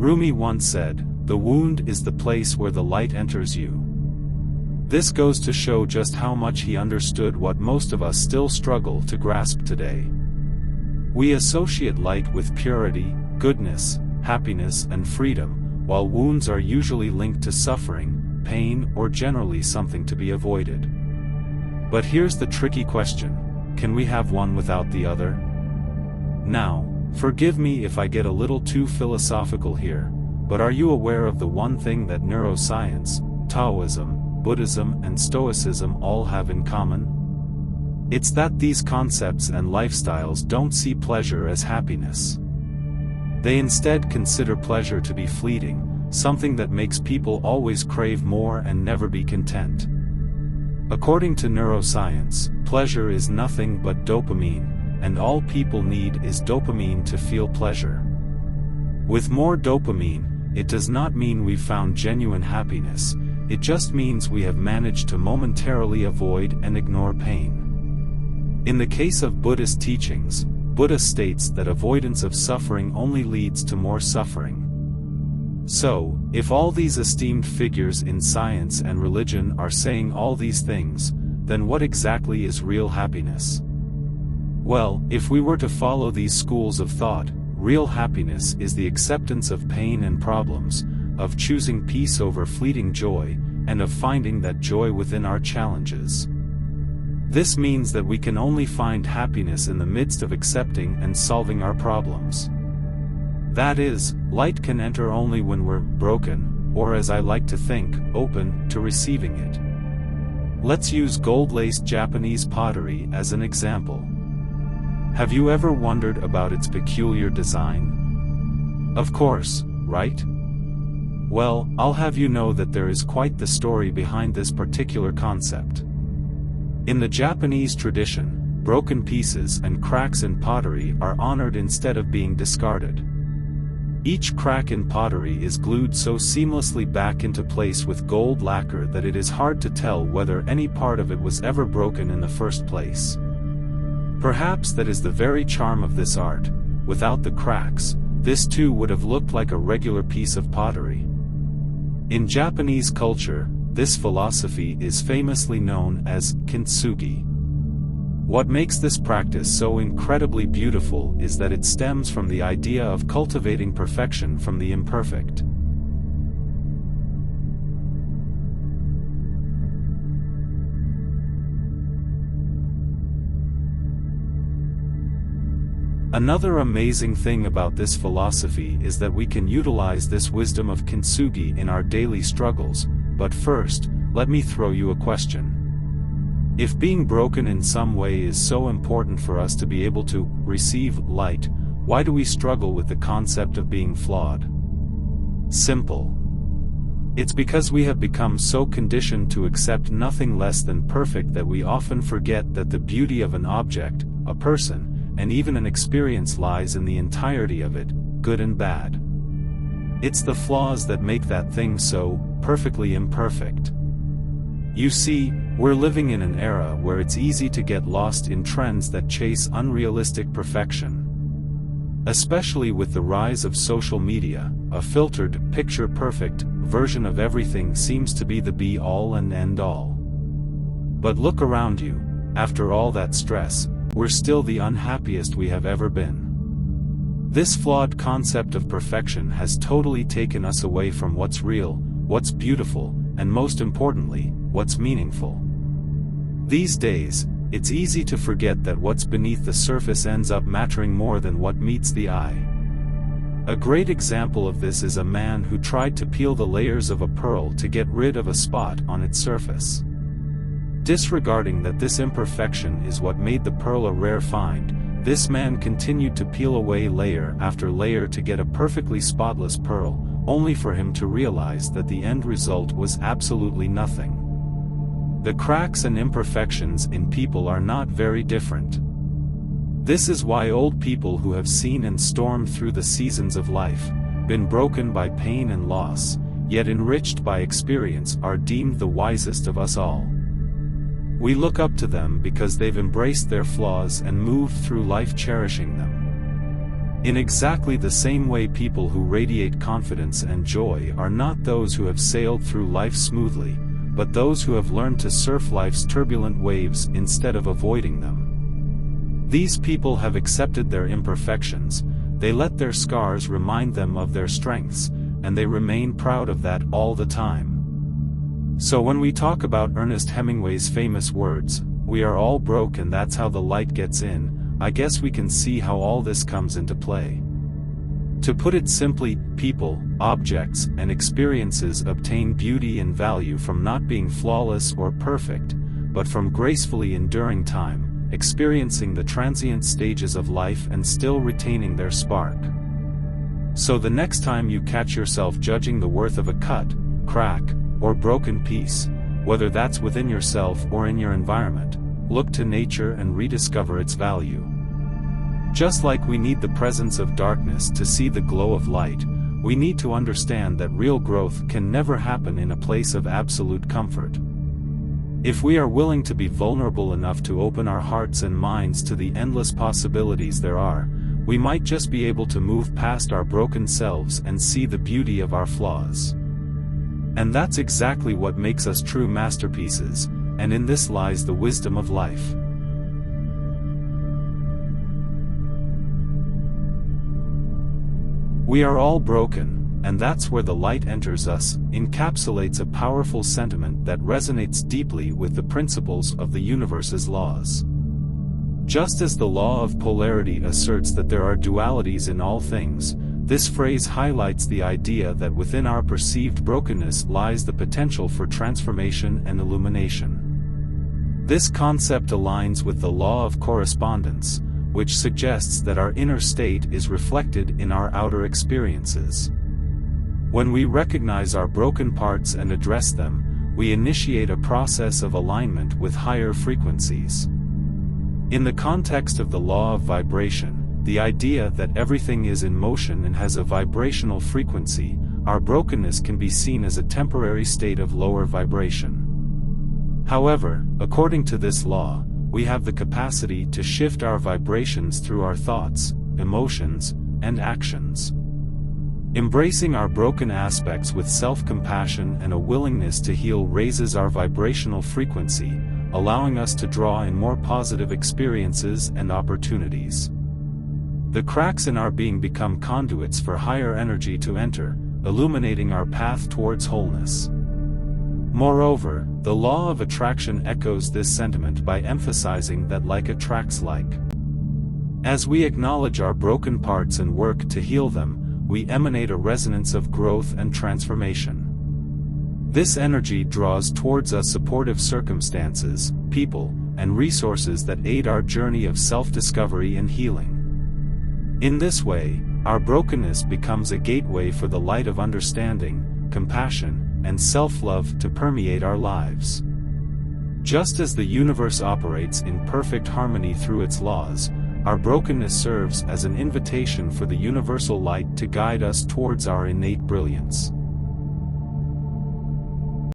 Rumi once said, "The wound is the place where the light enters you." This goes to show just how much he understood what most of us still struggle to grasp today. We associate light with purity, goodness, happiness, and freedom, while wounds are usually linked to suffering, pain, or generally something to be avoided. But here's the tricky question: can we have one without the other? Now, forgive me if I get a little too philosophical here, but are you aware of the one thing that neuroscience, Taoism, Buddhism, and Stoicism all have in common? It's that these concepts and lifestyles don't see pleasure as happiness. They instead consider pleasure to be fleeting, something that makes people always crave more and never be content. According to neuroscience, pleasure is nothing but dopamine, and all people need is dopamine to feel pleasure. With more dopamine, it does not mean we've found genuine happiness, it just means we have managed to momentarily avoid and ignore pain. In the case of Buddhist teachings, Buddha states that avoidance of suffering only leads to more suffering. So, if all these esteemed figures in science and religion are saying all these things, then what exactly is real happiness? Well, if we were to follow these schools of thought, real happiness is the acceptance of pain and problems, of choosing peace over fleeting joy, and of finding that joy within our challenges. This means that we can only find happiness in the midst of accepting and solving our problems. That is, light can enter only when we're broken, or as I like to think, open to receiving it. Let's use gold-laced Japanese pottery as an example. Have you ever wondered about its peculiar design? Of course, right? Well, I'll have you know that there is quite the story behind this particular concept. In the Japanese tradition, broken pieces and cracks in pottery are honored instead of being discarded. Each crack in pottery is glued so seamlessly back into place with gold lacquer that it is hard to tell whether any part of it was ever broken in the first place. Perhaps that is the very charm of this art. Without the cracks, this too would have looked like a regular piece of pottery. In Japanese culture, this philosophy is famously known as kintsugi. What makes this practice so incredibly beautiful is that it stems from the idea of cultivating perfection from the imperfect. Another amazing thing about this philosophy is that we can utilize this wisdom of kintsugi in our daily struggles, but first, let me throw you a question. If being broken in some way is so important for us to be able to receive light, why do we struggle with the concept of being flawed? Simple. It's because we have become so conditioned to accept nothing less than perfect that we often forget that the beauty of an object, a person, and even an experience lies in the entirety of it, good and bad. It's the flaws that make that thing so perfectly imperfect. You see, we're living in an era where it's easy to get lost in trends that chase unrealistic perfection. Especially with the rise of social media, a filtered, picture-perfect version of everything seems to be the be-all and end-all. But look around you, after all that stress, we're still the unhappiest we have ever been. This flawed concept of perfection has totally taken us away from what's real, what's beautiful, and most importantly, what's meaningful. These days, it's easy to forget that what's beneath the surface ends up mattering more than what meets the eye. A great example of this is a man who tried to peel the layers of a pearl to get rid of a spot on its surface. Disregarding that this imperfection is what made the pearl a rare find, this man continued to peel away layer after layer to get a perfectly spotless pearl, only for him to realize that the end result was absolutely nothing. The cracks and imperfections in people are not very different. This is why old people who have seen and stormed through the seasons of life, been broken by pain and loss, yet enriched by experience, are deemed the wisest of us all. We look up to them because they've embraced their flaws and moved through life cherishing them. In exactly the same way, people who radiate confidence and joy are not those who have sailed through life smoothly, but those who have learned to surf life's turbulent waves instead of avoiding them. These people have accepted their imperfections, they let their scars remind them of their strengths, and they remain proud of that all the time. So when we talk about Ernest Hemingway's famous words, "We are all broke and that's how the light gets in," I guess we can see how all this comes into play. To put it simply, people, objects, and experiences obtain beauty and value from not being flawless or perfect, but from gracefully enduring time, experiencing the transient stages of life and still retaining their spark. So the next time you catch yourself judging the worth of a cut, crack, or broken piece, whether that's within yourself or in your environment, look to nature and rediscover its value. Just like we need the presence of darkness to see the glow of light, we need to understand that real growth can never happen in a place of absolute comfort. If we are willing to be vulnerable enough to open our hearts and minds to the endless possibilities there are, we might just be able to move past our broken selves and see the beauty of our flaws. And that's exactly what makes us true masterpieces, and in this lies the wisdom of life. We are all broken, and that's where the light enters us, encapsulates a powerful sentiment that resonates deeply with the principles of the universe's laws. Just as the law of polarity asserts that there are dualities in all things, this phrase highlights the idea that within our perceived brokenness lies the potential for transformation and illumination. This concept aligns with the law of correspondence, which suggests that our inner state is reflected in our outer experiences. When we recognize our broken parts and address them, we initiate a process of alignment with higher frequencies. In the context of the law of vibration, the idea that everything is in motion and has a vibrational frequency, our brokenness can be seen as a temporary state of lower vibration. However, according to this law, we have the capacity to shift our vibrations through our thoughts, emotions, and actions. Embracing our broken aspects with self-compassion and a willingness to heal raises our vibrational frequency, allowing us to draw in more positive experiences and opportunities. The cracks in our being become conduits for higher energy to enter, illuminating our path towards wholeness. Moreover, the law of attraction echoes this sentiment by emphasizing that like attracts like. As we acknowledge our broken parts and work to heal them, we emanate a resonance of growth and transformation. This energy draws towards us supportive circumstances, people, and resources that aid our journey of self-discovery and healing. In this way, our brokenness becomes a gateway for the light of understanding, compassion, and self-love to permeate our lives. Just as the universe operates in perfect harmony through its laws, our brokenness serves as an invitation for the universal light to guide us towards our innate brilliance.